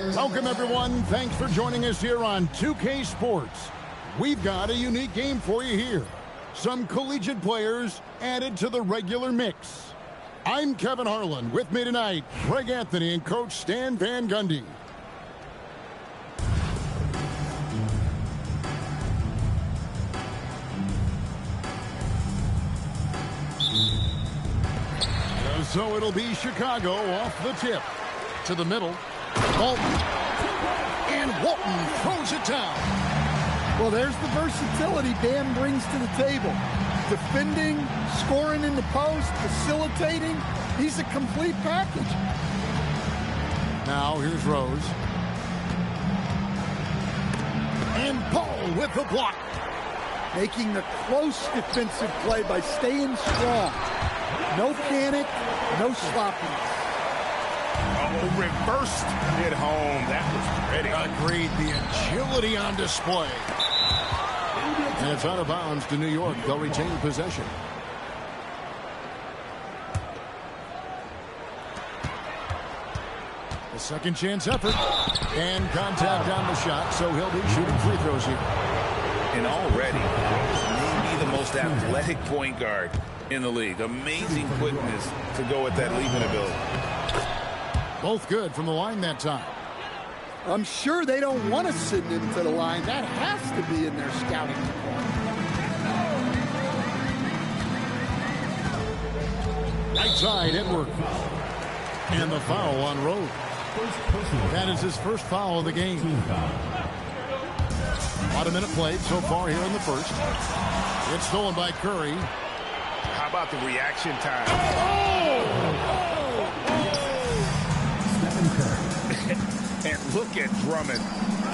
Welcome, everyone. Thanks for joining us here on 2K Sports. We've got a unique game for you here. Some collegiate players added to the regular mix. I'm Kevin Harlan. With me tonight, Craig Anthony and Coach Stan Van Gundy. So it'll be Chicago off the tip. To the middle. Walton. And Walton throws it down. Well, there's the versatility Dan brings to the table. Defending, scoring in the post, facilitating. He's a complete package. Now here's Rose. And Paul with the block. Making the close defensive play by staying strong. No panic, no sloppiness. Oh, reversed it home. That was pretty. Agreed. The agility on display. And it's out of bounds to New York. They'll retain possession. A second chance effort. And contact on the shot, so he'll be shooting free throws here. And already, maybe the most athletic point guard in the league. Amazing quickness to go at that leaping ability. Both good from the line that time. I'm sure they don't want to send him to the line. That has to be in their scouting report. Right side, Edward. And the foul on Rose. That is his first foul of the game. About a minute played so far here in the first. It's stolen by Curry. How about the reaction time? And look at Drummond,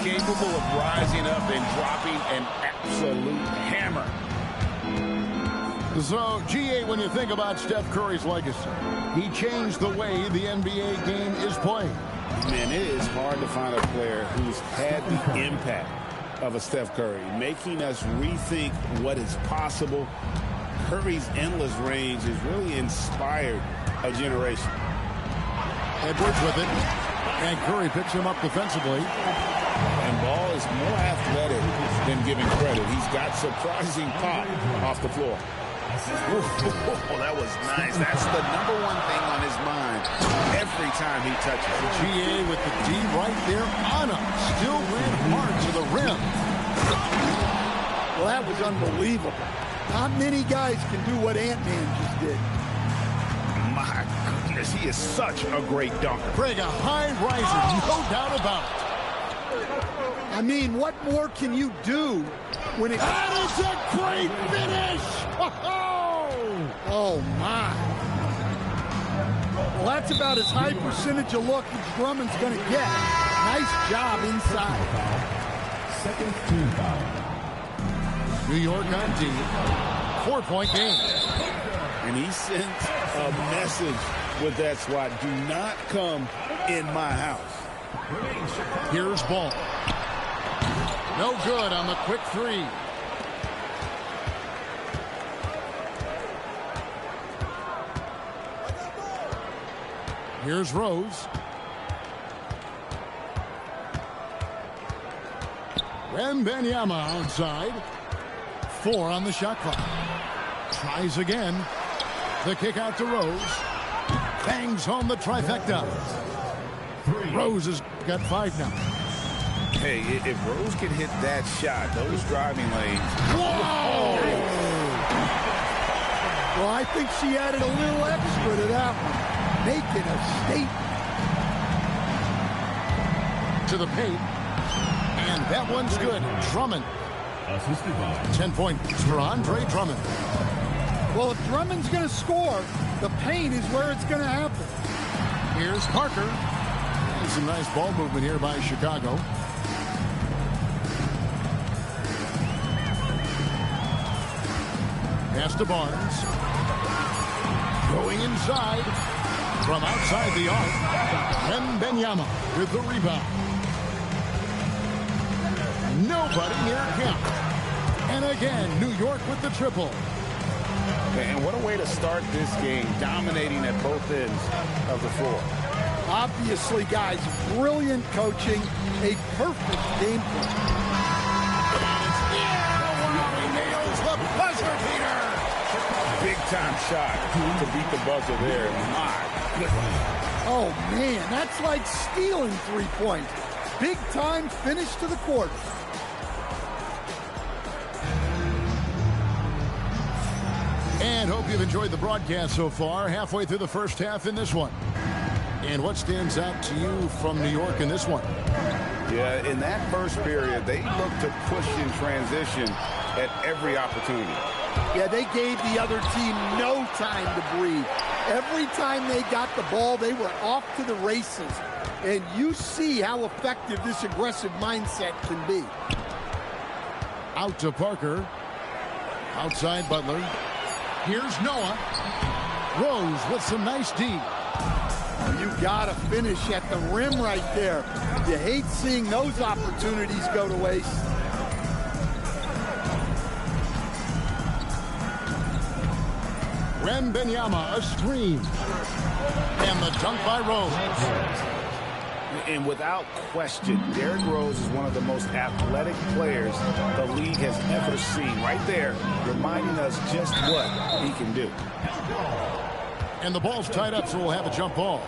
capable of rising up and dropping an absolute hammer. So, GA, when you think about Steph Curry's legacy, he changed the way the NBA game is played. Man, it is hard to find a player who's had the impact of a Steph Curry, making us rethink what is possible. Curry's endless range has really inspired a generation. Edwards with it. And Curry picks him up defensively. And Ball is more athletic than giving credit. He's got surprising pop off the floor. Oh, that was nice. That's the number one thing on his mind every time he touches it. GA with the D right there on him. Still went hard to the rim. Well, that was unbelievable. Not many guys can do what Ant-Man just did. My goodness, he is such a great dunker. Craig, a high riser, no doubt about it. I mean, what more can you do when it... That is a great finish! Oh, my. Well, that's about as high percentage of look as Drummond's going to get. Nice job inside. Second team foul. New York on D. 4-point game. And he sent a message with that swat. Do not come in my house. Here's Ball. No good on the quick three. Here's Rose. Wembanyama outside. 4 on the shot clock. Tries again. The kick out to Rose. Bangs home the trifecta. Rose has got 5 now. Hey, if Rose can hit that shot, those driving lanes. Whoa! Well, I think she added a little extra to that one. Making a statement. To the paint. And that one's good. Drummond. 10 points for Andre Drummond. Well, if Drummond's going to score, the paint is where it's going to happen. Here's Parker. And some nice ball movement here by Chicago. Pass to Barnes. Going inside. From outside the arc. Wembanyama with the rebound. Nobody near him. And again, New York with the triple. And what a way to start this game, dominating at both ends of the floor. Obviously, guys, brilliant coaching, a perfect game plan. He nails the buzzer beater. Big time shot to beat the buzzer there. My goodness. Oh, man, that's like stealing 3 points. Big time finish to the quarter. And hope you've enjoyed the broadcast so far. Halfway through the first half in this one. And what stands out to you from New York in this one? Yeah, in that first period, they looked to push in transition at every opportunity. Yeah, they gave the other team no time to breathe. Every time they got the ball, they were off to the races. And you see how effective this aggressive mindset can be. Out to Parker. Outside Butler. Here's Noah. Rose with some nice D. You gotta finish at the rim right there. You hate seeing those opportunities go to waste. Wembanyama, a screen. And the dunk by Rose. And without question, Derrick Rose is one of the most athletic players the league has ever seen. Right there, reminding us just what he can do. And the ball's tied up, so we'll have a jump ball.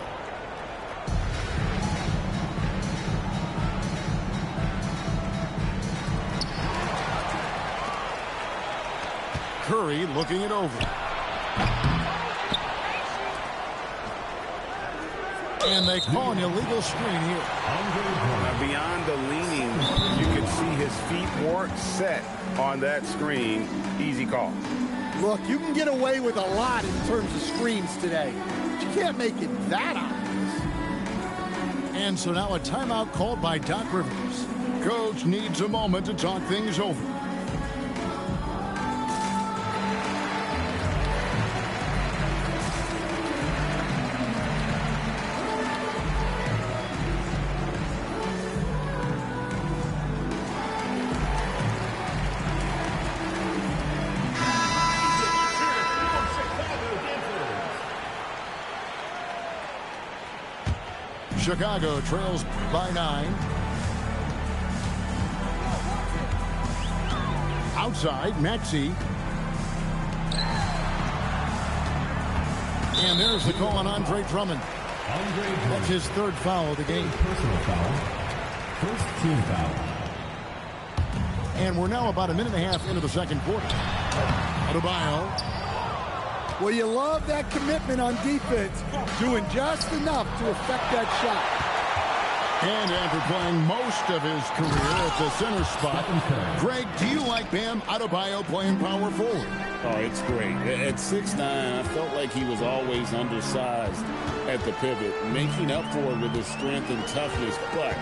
Curry looking it over. And they call an illegal screen here. Now, beyond the leaning, you can see his feet weren't set on that screen. Easy call. Look, you can get away with a lot in terms of screens today. But you can't make it that obvious. And so now a timeout called by Doc Rivers. Coach needs a moment to talk things over. Chicago trails by 9. Outside, Maxey. And there's the call on Andre Drummond. That's his third foul of the game. Personal foul. First team foul. And we're now about a minute and a half into the second quarter. Adebayo. Well, you love that commitment on defense, doing just enough to affect that shot. And after playing most of his career at the center spot, Greg, do you like Bam Adebayo playing power forward? Oh, it's great. At 6'9", I felt like he was always undersized at the pivot, making up for it with his strength and toughness, but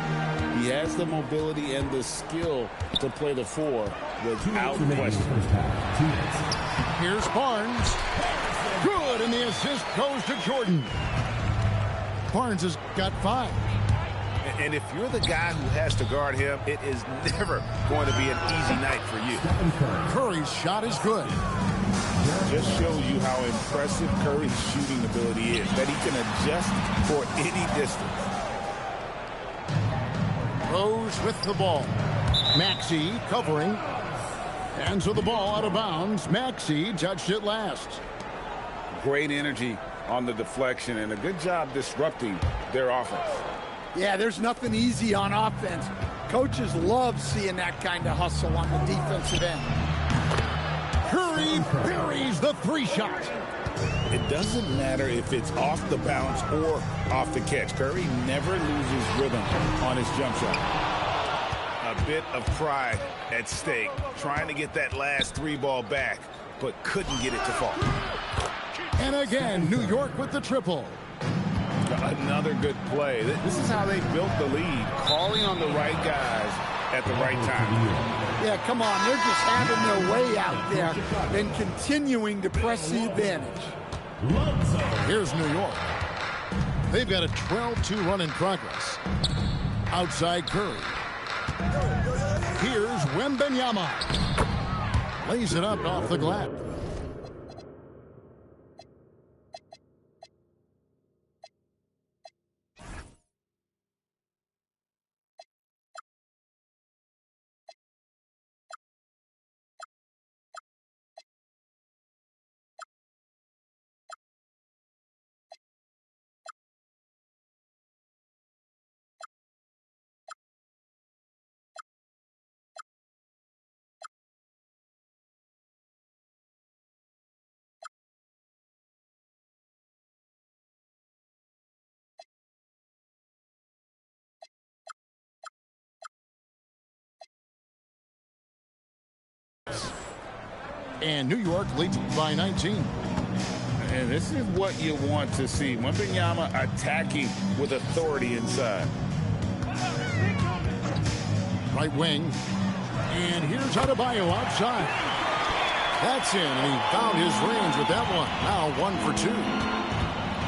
he has the mobility and the skill to play the 4 without question. Here's Barnes. Good, and the assist goes to Jordan. Barnes has got 5. And if you're the guy who has to guard him, it is never going to be an easy night for you. Curry's shot is good. Just shows you how impressive Curry's shooting ability is, that he can adjust for any distance. Rose with the ball. Maxey covering. And so the ball out of bounds. Maxey touched it last. Great energy on the deflection and a good job disrupting their offense. Yeah, there's nothing easy on offense. Coaches love seeing that kind of hustle on the defensive end. Curry buries the 3-shot. It doesn't matter if it's off the bounce or off the catch. Curry never loses rhythm on his jump shot. A bit of pride at stake, trying to get that last 3-ball back, but couldn't get it to fall. And again, New York with the triple. Another good play. This is how they built the lead, calling on the right guys at the right time. Yeah, come on. They're just having their way out there and continuing to press the advantage. Here's New York. They've got a 12-2 run in progress. Outside Curry. Here's Wembanyama. Lays it up off the glass. And New York leads by 19. And this is what you want to see. Wembanyama attacking with authority inside. Right wing. And here's Adebayo outside. That's in, and he found his range with that one. Now 1 for 2.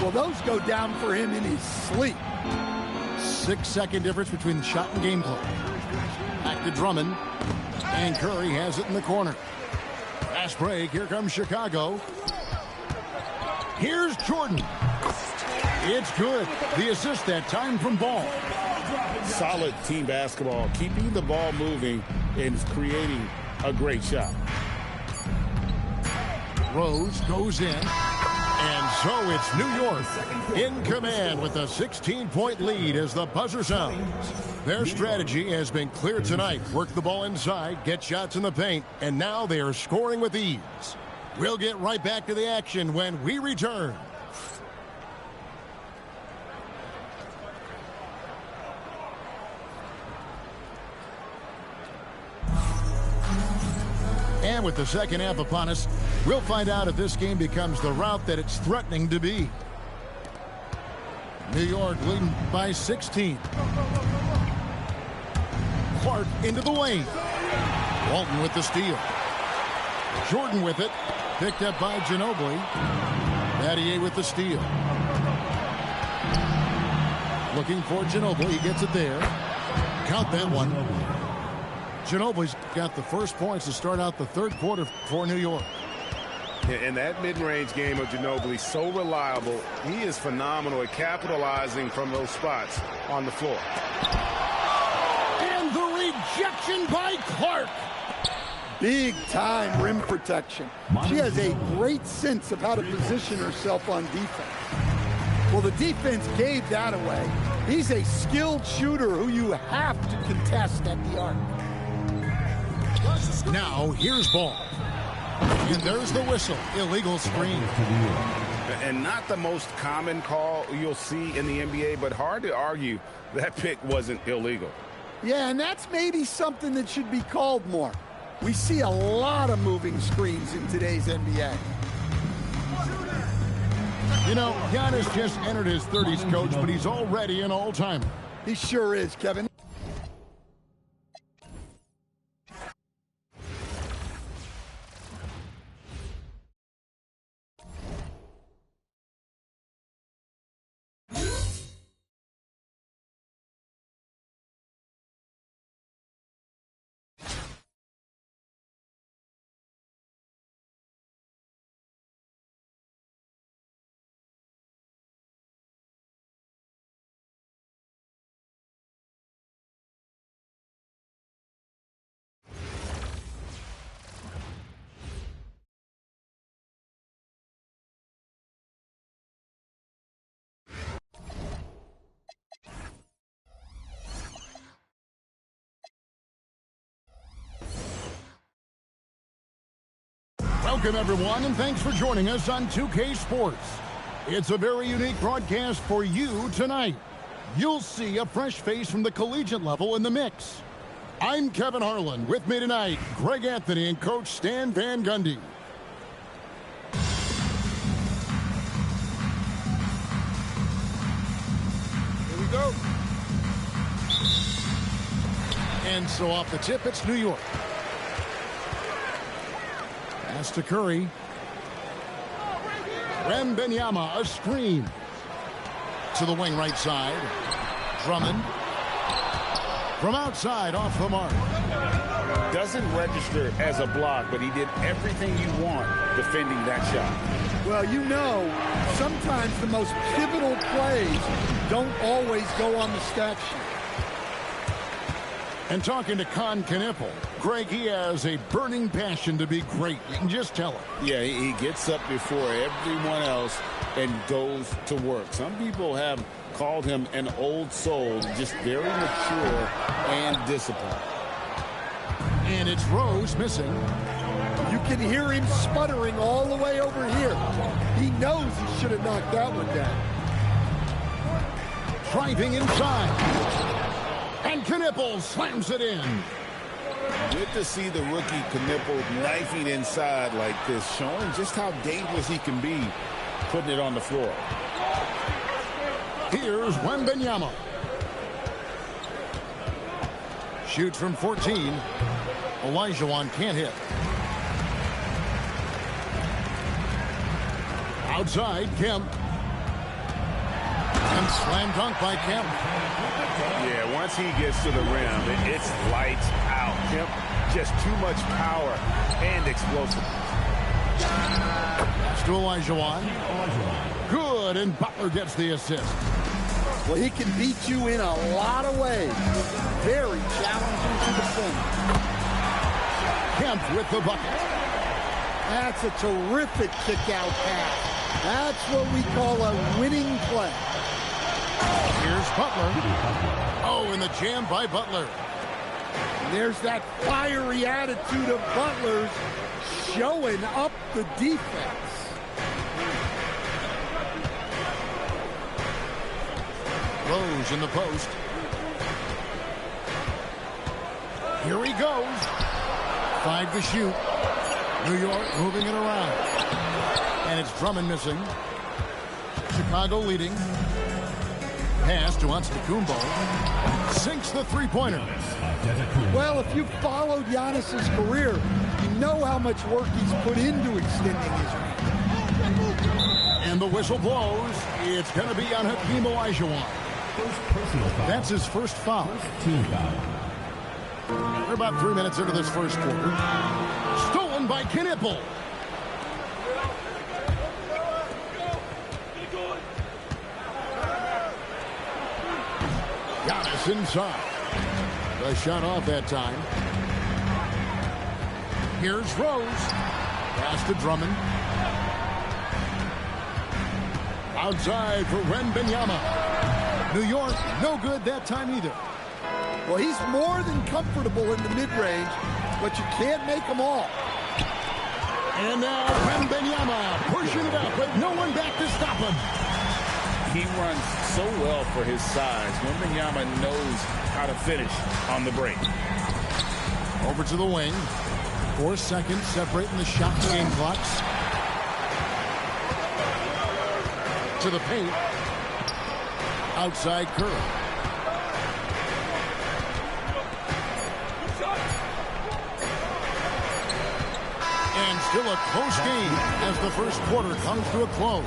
Well, those go down for him in his sleep. 6-second difference between shot and game play. Back to Drummond. And Curry has it in the corner. Fast break. Here comes Chicago. Here's Jordan. It's good. The assist that time from Ball. Solid team basketball, keeping the ball moving and creating a great shot. Rose goes in. And so it's New York in command with a 16-point lead as the buzzer sounds. Their strategy has been clear tonight. Work the ball inside, get shots in the paint, and now they are scoring with ease. We'll get right back to the action when we return. And with the second half upon us, we'll find out if this game becomes the rout that it's threatening to be. New York leading by 16. Clark into the lane. Walton with the steal. Jordan with it. Picked up by Ginobili. Battier with the steal. Looking for Ginobili. He gets it there. Count that one. Ginobili's got the first points to start out the third quarter for New York. And that mid-range game of Ginobili, so reliable. He is phenomenal at capitalizing from those spots on the floor. And the rejection by Clark. Big time rim protection. She has a great sense of how to position herself on defense. Well, the defense gave that away. He's a skilled shooter who you have to contest at the arc. Now, here's Ball. And there's the whistle. Illegal screen. And not the most common call you'll see in the NBA, but hard to argue that pick wasn't illegal. Yeah, and that's maybe something that should be called more. We see a lot of moving screens in today's NBA. You know, Giannis just entered his 30s, coach, but he's already an all-timer. He sure is, Kevin. Welcome, everyone, and thanks for joining us on 2K Sports. It's a very unique broadcast for you tonight. You'll see a fresh face from the collegiate level in the mix. I'm Kevin Harlan. With me tonight, Greg Anthony and Coach Stan Van Gundy. Here we go. And so off the tip, it's New York. Pass to Curry. Wembanyama, a screen. To the wing right side. Drummond. From outside, off the mark. Doesn't register as a block, but he did everything you want defending that shot. Well, you know, sometimes the most pivotal plays don't always go on the stat sheet. And talking to Con Knippel, Greg, he has a burning passion to be great. You can just tell it. Yeah, he gets up before everyone else and goes to work. Some people have called him an old soul, just very mature and disciplined. And it's Rose missing. You can hear him sputtering all the way over here. He knows he should have knocked that one down. Driving inside. And Knippel slams it in. Good to see the rookie Knipple knifing inside like this, showing just how dangerous he can be putting it on the floor. Here's Wembanyama. Shoots from 14. Olajuwon can't hit. Outside, Kemp. And slam dunk by Kemp. Yeah, once he gets to the rim, it's lights out. Kemp, just too much power and explosiveness. Pass to Olajuwon. Good, and Butler gets the assist. Well, he can beat you in a lot of ways. Very challenging to defend. Kemp with the bucket. That's a terrific kick-out pass. That's what we call a winning play. Here's Butler. Oh, and the jam by Butler. And there's that fiery attitude of Butler's showing up the defense. Rose in the post. Here he goes. 5 to shoot. New York moving it around. And it's Drummond missing. Chicago leading. Pass to Antetokounmpo. Sinks the three-pointer. Well, if you followed Giannis's career, you know how much work he's put into extending his reach. And the whistle blows. It's going to be on Hakeem Olajuwon. That's his first foul. We're about 3 minutes into this first quarter. Stolen by Knipple. Giannis inside. The shot off that time. Here's Rose. Pass to Drummond. Outside for Wembanyama. New York, no good that time either. Well, he's more than comfortable in the mid-range, but you can't make them all. And now Wembanyama pushing it up, but no one back to stop him. He runs so well for his size. Wembanyama knows how to finish on the break. Over to the wing. 4 seconds separating the shot and game clocks. To the paint. Outside Curry. And still a close game as the first quarter comes to a close.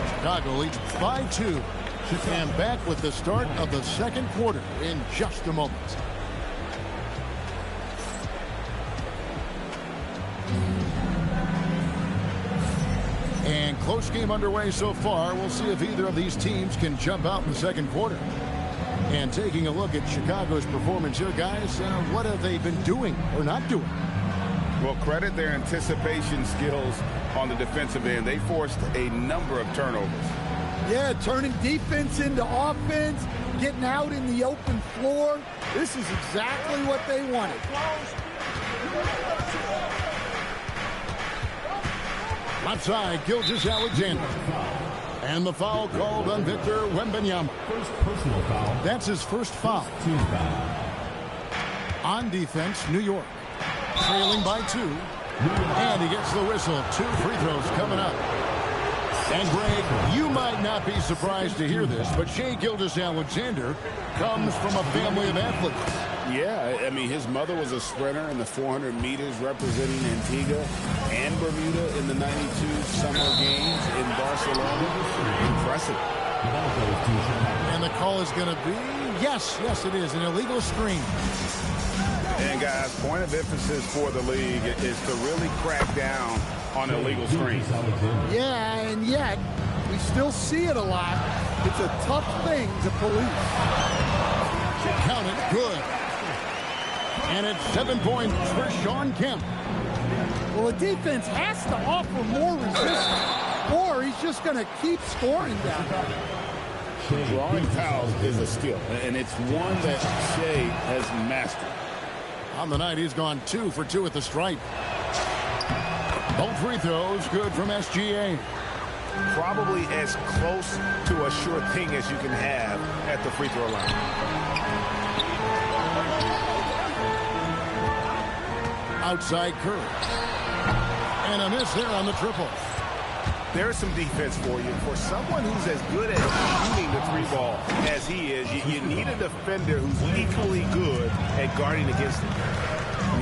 Chicago leads 5-2. And back with the start of the second quarter in just a moment. And close game underway so far. We'll see if either of these teams can jump out in the second quarter. And taking a look at Chicago's performance here, guys, what have they been doing or not doing? Well, credit their anticipation skills on the defensive end. They forced a number of turnovers. Yeah, turning defense into offense, getting out in the open floor. This is exactly what they wanted. Left side, Gilgeous-Alexander. And the foul called on Victor Wembanyama. First personal foul. That's his first foul. Team foul. On defense, New York. Trailing by 2. And he gets the whistle. 2 free throws coming up. And Greg, you might not be surprised to hear this, but Shai Gilgeous-Alexander comes from a family of athletes. Yeah, I mean, his mother was a sprinter in the 400 meters representing Antigua and Bermuda in the 92 Summer Games in Barcelona. Impressive. And the call is going to be, yes, it is, an illegal screen. And guys, point of emphasis for the league is to really crack down on illegal screens. Yeah, and yet we still see it a lot. It's a tough thing to police. Count it, good. And it's 7 points for Shawn Kemp. Well, the defense has to offer more resistance, or he's just going to keep scoring down there. Drawing fouls is a skill, and it's one that Shai has mastered. On the night, he's gone 2 for 2 at the stripe. Both free throws good from SGA. Probably as close to a sure thing as you can have at the free throw line. Outside Curry. And a miss there on the triple. There's some defense for you. For someone who's as good at shooting the three ball as he is, you need a defender who's equally good at guarding against him.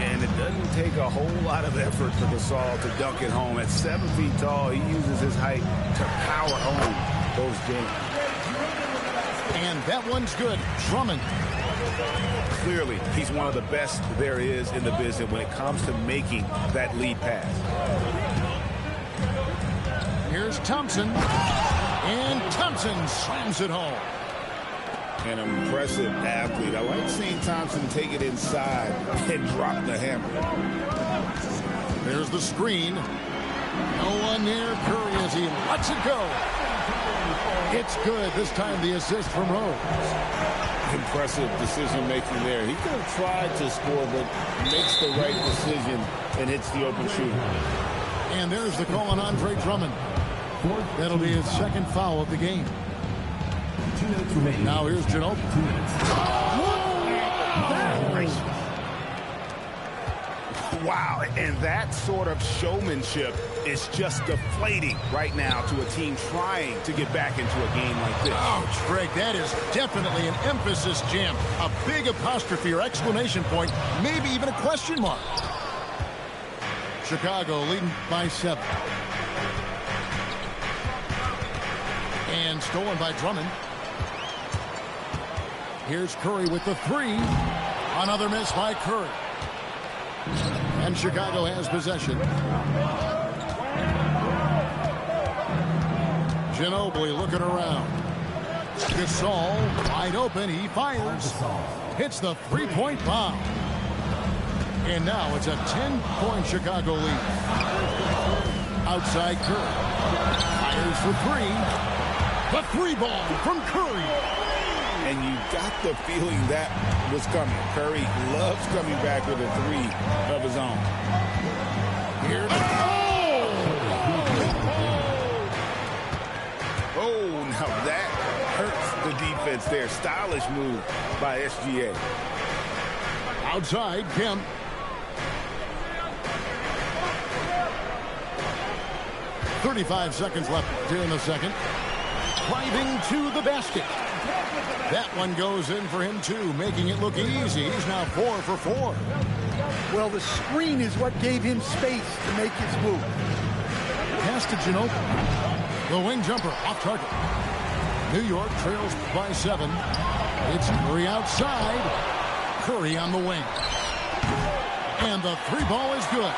And it doesn't take a whole lot of effort for Gasol to dunk it home. At 7 feet tall, he uses his height to power home those games. And that one's good. Drummond. Clearly, he's one of the best there is in the business when it comes to making that lead pass. Here's Thompson. And Thompson slams it home. An impressive athlete. I like seeing Thompson take it inside and drop the hammer. There's the screen. No one near Curry as he lets it go. It's good. This time the assist from Rose. Impressive decision making there. He could have tried to score, but makes the right decision and hits the open shooter. And there's the call on Andre Drummond. That'll be his second foul of the game. 2 minutes remaining. Now here's Ginobili. 2 minutes. Wow, and that sort of showmanship is just deflating right now to a team trying to get back into a game like this. Oh, Greg, that is definitely an emphasis jam. A big apostrophe or exclamation point, maybe even a question mark. Chicago leading by 7. And stolen by Drummond. Here's Curry with the 3. Another miss by Curry. And Chicago has possession. Ginobili looking around. Gasol wide open. He fires. Hits the three-point bomb. And now it's a 10-point Chicago lead. Outside Curry. Fires for 3. The 3 ball from Curry. And you got the feeling that was coming. Curry loves coming back with a 3 of his own. Here. Oh, now that hurts the defense there. Stylish move by SGA. Outside, Kemp. .35 seconds left here in the second. Driving to the basket. That one goes in for him, too, making it look easy. He's now 4 for 4. Well, the screen is what gave him space to make his move. Pass to Ginobili. The wing jumper off target. New York trails by 7. It's Curry outside. Curry on the wing. And the 3 ball is good.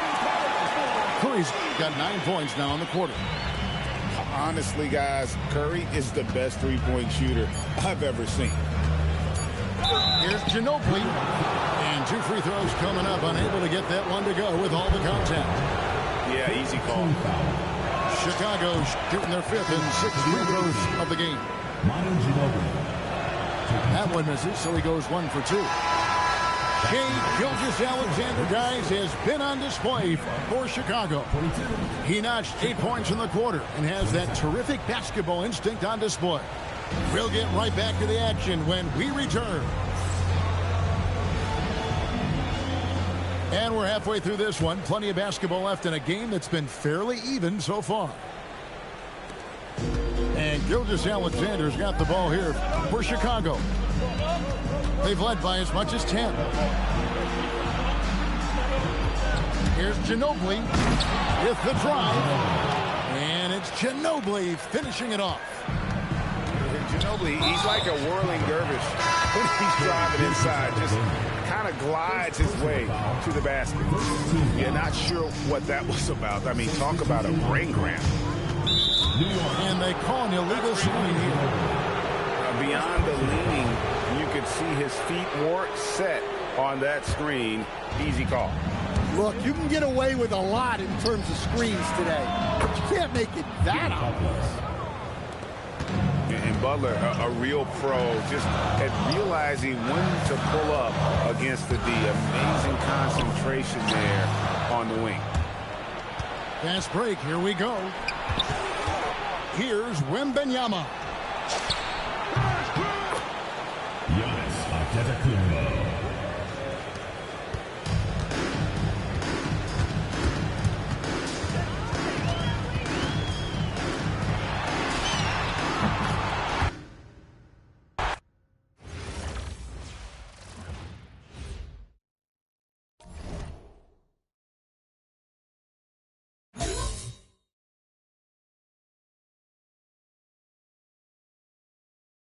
Curry's got 9 points now in the quarter. Honestly, guys, Curry is the best three-point shooter I've ever seen. Here's Ginobili. And 2 free throws coming up. Unable to get that one to go with all the contact. Yeah, easy call. Chicago shooting their 5th and 6th free throws of the game. That one misses, so he goes 1 for 2. Gilgeous-Alexander, guys, has been on display for Chicago. He notched 8 points in the quarter and has that terrific basketball instinct on display. We'll get right back to the action when we return. And we're halfway through this one. Plenty of basketball left in a game that's been fairly even so far. And Gilgeous-Alexander's got the ball here for Chicago. They've led by as much as 10. Here's Ginobili with the drive. And it's Ginobili finishing it off. Ginobili, he's like a whirling dervish when he's driving inside. Just kind of glides his way to the basket. You're not sure what that was about. I mean, talk about a brain cramp. And they call an illegal swing here. Beyond the leaning, you could see his feet weren't set on that screen. Easy call. Look, you can get away with a lot in terms of screens today, but you can't make it that obvious. And Butler, a real pro, just at realizing when to pull up against the D. Amazing concentration there on the wing. Fast break, here we go. Here's Wembanyama.